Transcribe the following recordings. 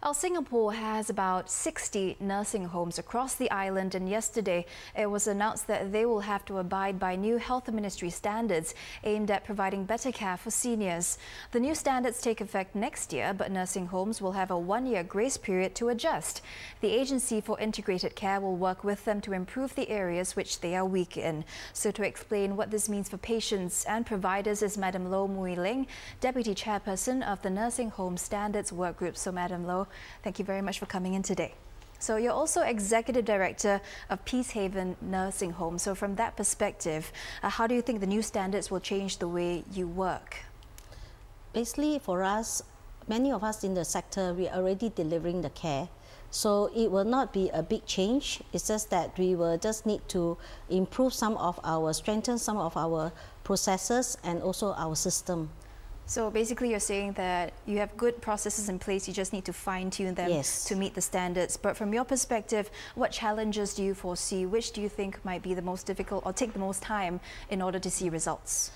Well, Singapore has about 60 nursing homes across the island, and yesterday it was announced that they will have to abide by new health ministry standards aimed at providing better care for seniors. The new standards take effect next year, but nursing homes will have a one-year grace period to adjust. The Agency for Integrated Care will work with them to improve the areas which they are weak in. So to explain what this means for patients and providers is Madam Low Mui Leng, Deputy Chairperson of the Nursing Home Standards Workgroup. So Madam Low, thank you very much for coming in today. So you're also Executive Director of Peacehaven Nursing Home. So from that perspective, how do you think the new standards will change the way you work? Basically, for us, many of us in the sector, we are already delivering the care. So it will not be a big change. It's just that we will just need to improve strengthen some of our processes and also our system. So basically you're saying that you have good processes in place, you just need to fine-tune them to meet the standards. But from your perspective, what challenges do you foresee? Which do you think might be the most difficult or take the most time in order to see results?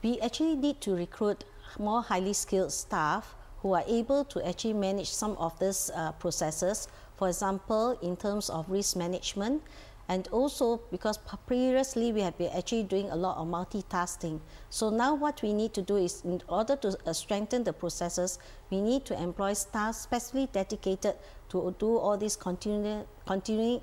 We actually need to recruit more highly skilled staff who are able to actually manage some of these processes. For example, in terms of risk management, and also because previously we have been actually doing a lot of multitasking. So now what we need to do is, in order to strengthen the processes, we need to employ staff specially dedicated to do all these continuing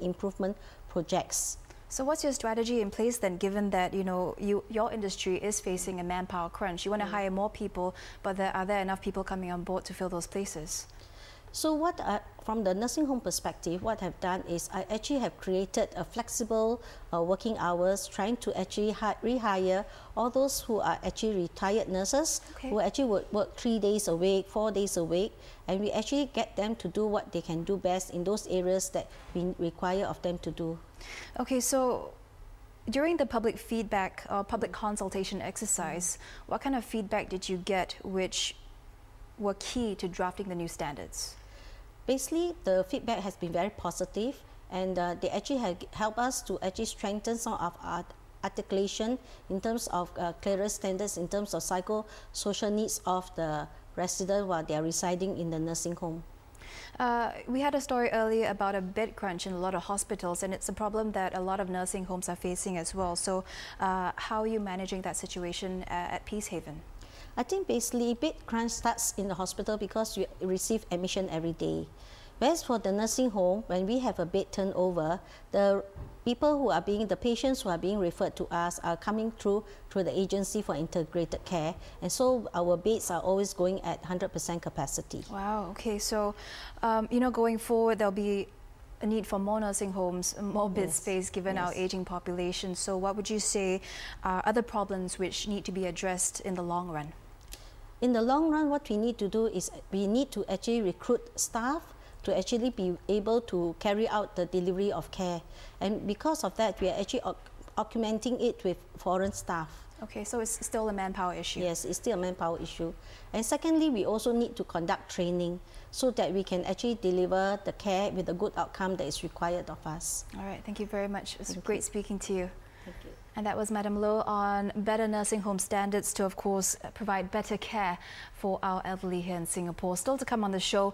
improvement projects. So what's your strategy in place then, given that your industry is facing a manpower crunch? You want to hire more people, but are there enough people coming on board to fill those places? So from the nursing home perspective, what I've done is I actually have created a flexible working hours, trying to actually rehire all those who are actually retired nurses, who actually would work 3 days a week, 4 days a week, and we actually get them to do what they can do best in those areas that we require of them to do. Okay, so during the public feedback or public consultation exercise, what kind of feedback did you get which were key to drafting the new standards? Basically, the feedback has been very positive, and they actually have helped us to actually strengthen some of our articulation in terms of clearer standards, in terms of psychosocial needs of the resident while they are residing in the nursing home. We had a story earlier about a bed crunch in a lot of hospitals, and it's a problem that a lot of nursing homes are facing as well. So how are you managing that situation at Peacehaven? I think basically bed crunch starts in the hospital because you receive admission every day. Whereas for the nursing home, when we have a bed turnover, the patients who are being referred to us are coming through the Agency for Integrated Care, and so our beds are always going at 100% capacity. Wow, okay, so going forward there'll be a need for more nursing homes, more bed space given our aging population. So what would you say are other problems which need to be addressed in the long run? In the long run, what we need to do is we need to actually recruit staff to actually be able to carry out the delivery of care. And because of that, we are actually augmenting it with foreign staff. Okay, so it's still a manpower issue. Yes, it's still a manpower issue. And secondly, we also need to conduct training so that we can actually deliver the care with a good outcome that is required of us. All right, thank you very much. It's great speaking to you. Thank you. And that was Madam Low on better nursing home standards to, of course, provide better care for our elderly here in Singapore. Still to come on the show,